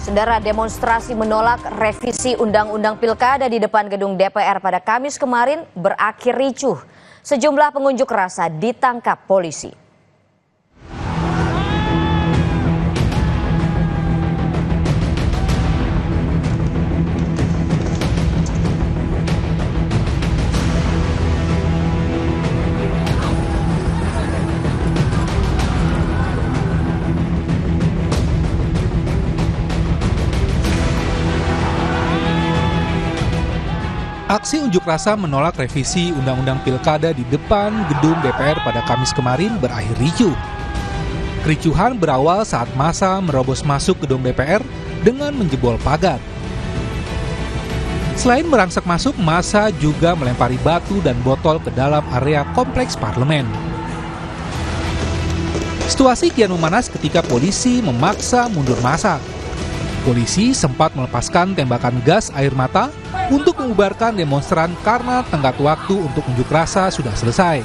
Saudara, demonstrasi menolak revisi Undang-Undang Pilkada di depan gedung DPR pada Kamis kemarin berakhir ricuh. Sejumlah pengunjuk rasa ditangkap polisi. Aksi unjuk rasa menolak revisi Undang-Undang Pilkada di depan gedung DPR pada Kamis kemarin berakhir ricuh. Kericuhan berawal saat massa merobos masuk gedung DPR dengan menjebol pagar. Selain merangsak masuk, massa juga melempari batu dan botol ke dalam area kompleks parlemen. Situasi kian memanas ketika polisi memaksa mundur massa. Polisi sempat melepaskan tembakan gas air mata untuk membubarkan demonstran karena tenggat waktu untuk unjuk rasa sudah selesai.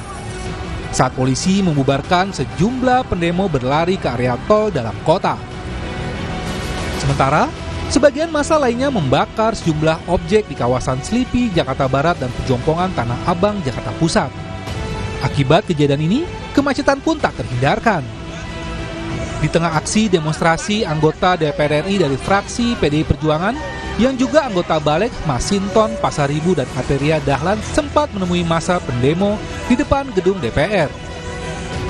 Saat polisi membubarkan, sejumlah pendemo berlari ke area tol dalam kota. Sementara, sebagian massa lainnya membakar sejumlah objek di kawasan Selipi, Jakarta Barat dan Pejompongan Tanah Abang, Jakarta Pusat. Akibat kejadian ini, kemacetan pun tak terhindarkan. Di tengah aksi demonstrasi, anggota DPR RI dari fraksi PDI Perjuangan yang juga anggota Balik, Masinton, Pasaribu, dan Arteria Dahlan sempat menemui massa pendemo di depan gedung DPR.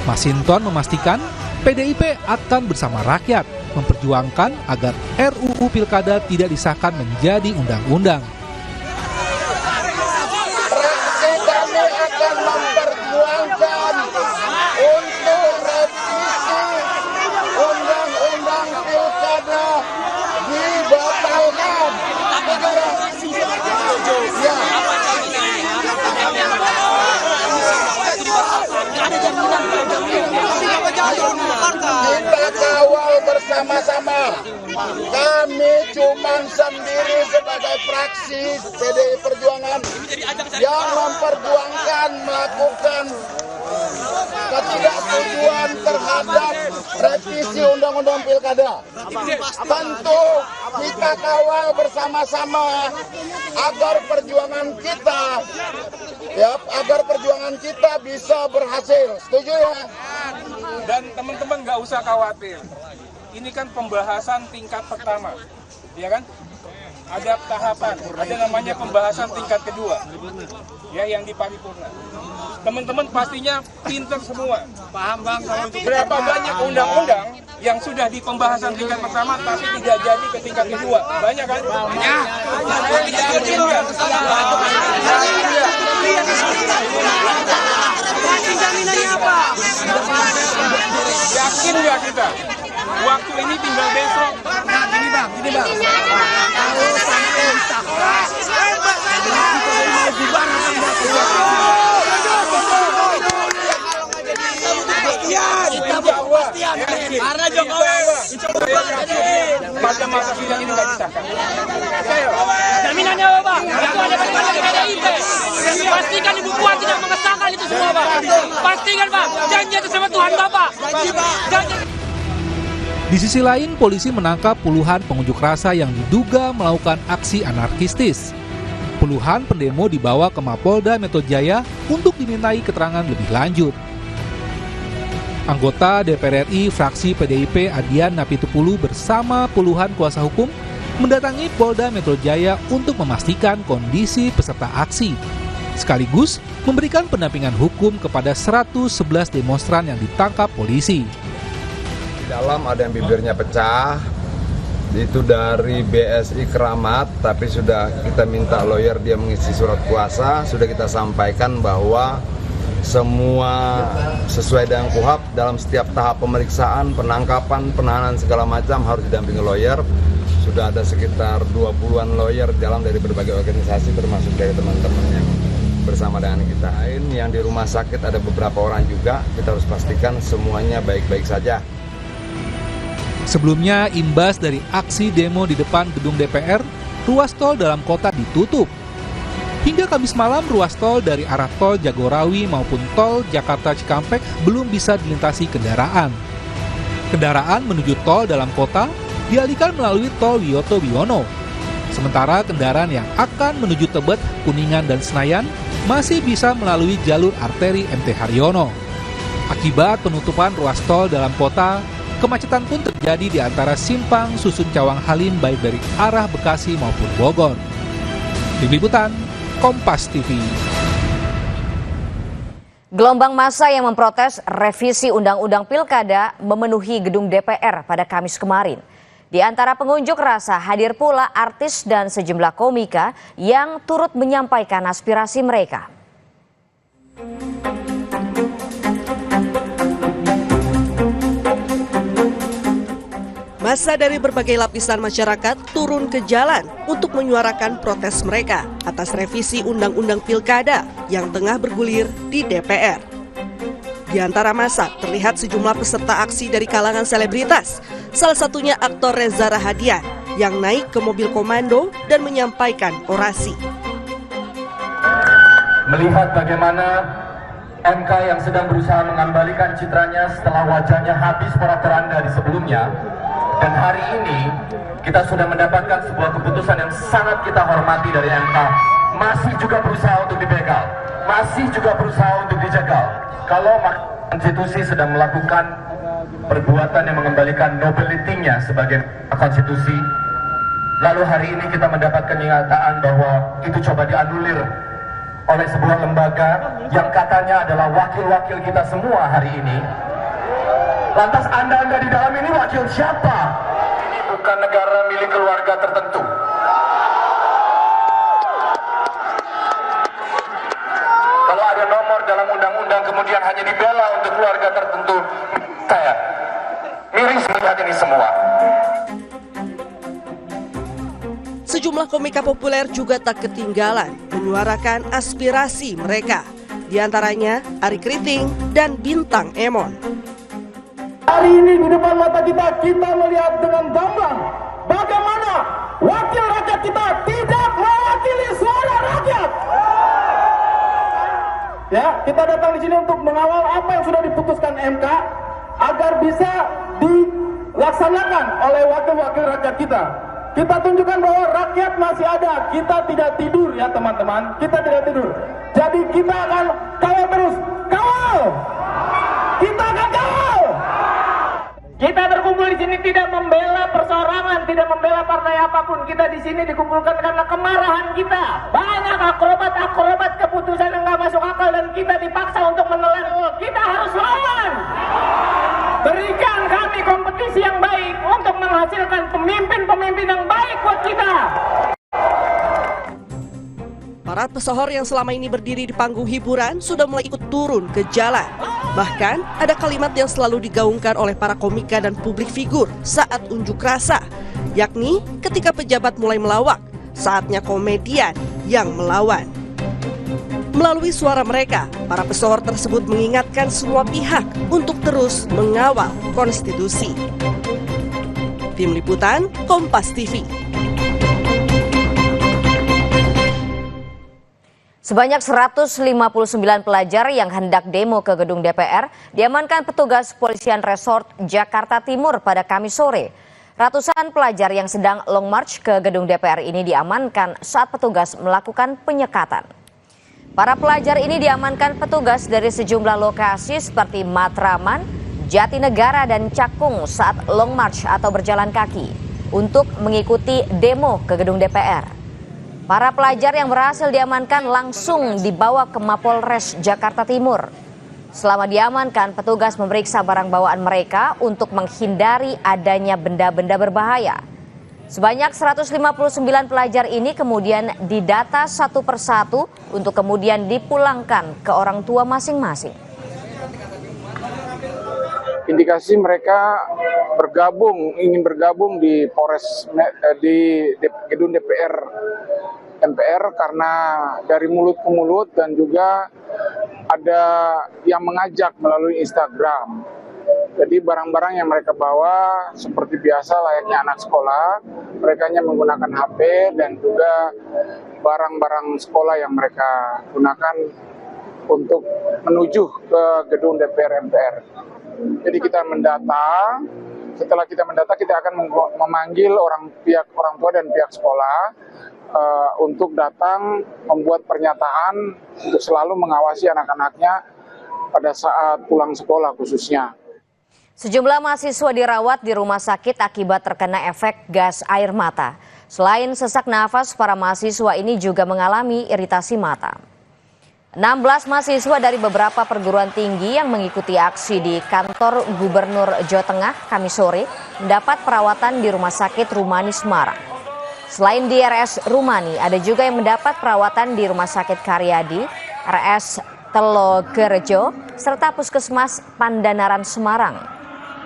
Masinton memastikan PDIP akan bersama rakyat memperjuangkan agar RUU Pilkada tidak disahkan menjadi undang-undang. Fraksi kami akan memperjuangkan untuk revisi Undang-Undang Pilkada dibatalkan. Kita kawal bersama-sama. Kami cuma sendiri sebagai fraksi PDI Perjuangan yang memperjuangkan melakukan ketidaksetujuan terhadap revisi Undang-Undang Pilkada. Tentu kita kawal bersama-sama agar perjuangan kita bisa berhasil. Setuju ya? Dan teman-teman nggak usah khawatir. Ini kan pembahasan tingkat pertama, ya kan? Ada tahapan, ada namanya pembahasan tingkat kedua, ya, yang di paripurna. Teman-teman pastinya pinter semua. Paham bang? Berapa banyak undang-undang yang sudah di pembahasan tingkat pertama tapi tidak jadi ke tingkat kedua? Banyak kan? Banyak. Yakin nggak? Yakin nggak kita? Waktu ini tinggal besok. Gini bang. Kalau sampai disahkan, kita berpastian karena Jokowi pada masa sidang ini nggak disahkan. Jaminannya apa, Pak? Itu ada dari PDIP. Pastikan Ibu Puan tidak mengesahkan itu semua, Pak. Pastikan, Pak. Janji atas nama Tuhan Bapak. Di sisi lain, polisi menangkap puluhan pengunjuk rasa yang diduga melakukan aksi anarkistis. Puluhan pendemo dibawa ke Mapolda Metro Jaya untuk dimintai keterangan lebih lanjut. Anggota DPR RI fraksi PDIP Adian Napitupulu bersama puluhan kuasa hukum mendatangi Polda Metro Jaya untuk memastikan kondisi peserta aksi, sekaligus memberikan pendampingan hukum kepada 111 demonstran yang ditangkap polisi. Di dalam ada yang bibirnya pecah, itu dari BSI Keramat, tapi sudah kita minta lawyer dia mengisi surat kuasa, sudah kita sampaikan bahwa semua sesuai dengan KUHP dalam setiap tahap pemeriksaan, penangkapan, penahanan segala macam harus didampingi lawyer. Sudah ada sekitar 20-an lawyer dalam dari berbagai organisasi termasuk dari teman-teman yang bersama dengan kita. Yang di rumah sakit ada beberapa orang juga, kita harus pastikan semuanya baik-baik saja. Sebelumnya, imbas dari aksi demo di depan gedung DPR, ruas tol dalam kota ditutup. Hingga Kamis malam, ruas tol dari arah tol Jagorawi maupun tol Jakarta Cikampek belum bisa dilintasi kendaraan. Kendaraan menuju tol dalam kota dialihkan melalui tol Wiyoto Wiono. Sementara kendaraan yang akan menuju Tebet, Kuningan, dan Senayan masih bisa melalui jalur arteri MT Haryono. Akibat penutupan ruas tol dalam kota, kemacetan pun terjadi di antara simpang Susun Cawang Halim baik dari arah Bekasi maupun Bogor. Tim Liputan, Kompas TV. Gelombang massa yang memprotes revisi Undang-Undang Pilkada memenuhi gedung DPR pada Kamis kemarin. Di antara pengunjuk rasa hadir pula artis dan sejumlah komika yang turut menyampaikan aspirasi mereka. Massa dari berbagai lapisan masyarakat turun ke jalan untuk menyuarakan protes mereka atas revisi Undang-Undang Pilkada yang tengah bergulir di DPR. Di antara massa terlihat sejumlah peserta aksi dari kalangan selebritas, salah satunya aktor Reza Rahadian yang naik ke mobil komando dan menyampaikan orasi. Melihat bagaimana MK yang sedang berusaha mengembalikan citranya setelah wajahnya habis porak-poranda di sebelumnya, dan hari ini kita sudah mendapatkan sebuah keputusan yang sangat kita hormati dari MK, masih juga berusaha untuk dibegal, masih juga berusaha untuk dijegal. Kalau konstitusi sedang melakukan perbuatan yang mengembalikan nobility-nya sebagai konstitusi, lalu hari ini kita mendapatkan kenyataan bahwa itu coba dianulir oleh sebuah lembaga yang katanya adalah wakil-wakil kita semua hari ini. Lantas Anda di dalam ini wakil siapa? Ini bukan negara milik keluarga tertentu. Kalau ada nomor dalam undang-undang kemudian hanya dibela untuk keluarga tertentu, saya miris melihat ini semua. Sejumlah komika populer juga tak ketinggalan menyuarakan aspirasi mereka. Di antaranya Ari Kriting dan Bintang Emon. Hari ini di depan mata kita melihat dengan gamblang bagaimana wakil rakyat kita tidak mewakili suara rakyat. Ya, kita datang di sini untuk mengawal apa yang sudah diputuskan MK agar bisa dilaksanakan oleh wakil-wakil rakyat kita. Kita tunjukkan bahwa rakyat masih ada, kita tidak tidur ya teman-teman, kita tidak tidur. Jadi kita akan kawal terus, kawal! Kita akan kawal! Kita berkumpul di sini tidak membela perseorangan, tidak membela partai apapun. Kita di sini dikumpulkan karena kemarahan kita. Banyak akrobat keputusan yang nggak masuk akal dan kita dipaksa untuk menelan. Kita harus lawan. Berikan kami kompetisi yang baik untuk menghasilkan pemimpin-pemimpin yang baik buat kita. Para pesohor yang selama ini berdiri di panggung hiburan sudah mulai ikut turun ke jalan. Bahkan ada kalimat yang selalu digaungkan oleh para komika dan publik figur saat unjuk rasa, yakni ketika pejabat mulai melawak, saatnya komedian yang melawan. Melalui suara mereka, para pesohor tersebut mengingatkan semua pihak untuk terus mengawal konstitusi. Tim Liputan, Kompas TV. Sebanyak 159 pelajar yang hendak demo ke gedung DPR diamankan petugas Polisian Resort Jakarta Timur pada Kamis sore. Ratusan pelajar yang sedang long march ke gedung DPR ini diamankan saat petugas melakukan penyekatan. Para pelajar ini diamankan petugas dari sejumlah lokasi seperti Matraman, Jatinegara, dan Cakung saat long march atau berjalan kaki untuk mengikuti demo ke gedung DPR. Para pelajar yang berhasil diamankan langsung dibawa ke Mapolres Jakarta Timur. Selama diamankan, petugas memeriksa barang bawaan mereka untuk menghindari adanya benda-benda berbahaya. Sebanyak 159 pelajar ini kemudian didata satu persatu untuk kemudian dipulangkan ke orang tua masing-masing. Indikasi mereka ingin bergabung di gedung DPR MPR karena dari mulut ke mulut dan juga ada yang mengajak melalui Instagram. Jadi barang-barang yang mereka bawa seperti biasa layaknya anak sekolah, mereka hanya menggunakan HP dan juga barang-barang sekolah yang mereka gunakan untuk menuju ke gedung DPR MPR. Jadi kita mendata 159 setelah kita mendata, kita akan memanggil pihak orang tua dan pihak sekolah untuk datang membuat pernyataan untuk selalu mengawasi anak-anaknya pada saat pulang sekolah khususnya. Sejumlah mahasiswa dirawat di rumah sakit akibat terkena efek gas air mata. Selain sesak nafas, para mahasiswa ini juga mengalami iritasi mata. 16 mahasiswa dari beberapa perguruan tinggi yang mengikuti aksi di kantor Gubernur Jawa Tengah Kamis sore mendapat perawatan di Rumah Sakit Rumani Semarang. Selain di RS Rumani, ada juga yang mendapat perawatan di Rumah Sakit Karyadi, RS Telogerejo, serta Puskesmas Pandanaran Semarang.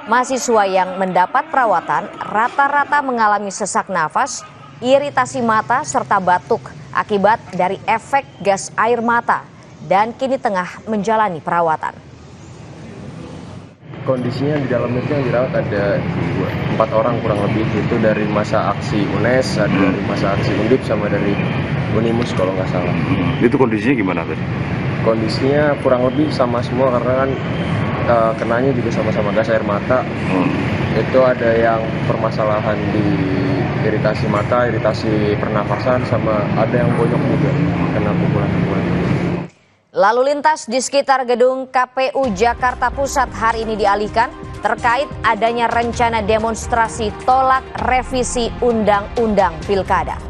Mahasiswa yang mendapat perawatan rata-rata mengalami sesak nafas, iritasi mata, serta batuk akibat dari efek gas air mata dan kini tengah menjalani perawatan. Kondisinya di dalam itu yang dirawat ada 4 orang kurang lebih, itu dari masa aksi UNES, ada dari masa aksi Undip, sama dari Unimus kalau nggak salah. Itu kondisinya gimana tadi? Kondisinya kurang lebih sama semua karena kan kenanya juga sama-sama gas air mata. Itu ada yang permasalahan di iritasi mata, iritasi pernafasan, sama ada yang bonyok juga kena pukulan-pukulan. Lalu lintas di sekitar gedung KPU Jakarta Pusat hari ini dialihkan terkait adanya rencana demonstrasi tolak revisi Undang-Undang Pilkada.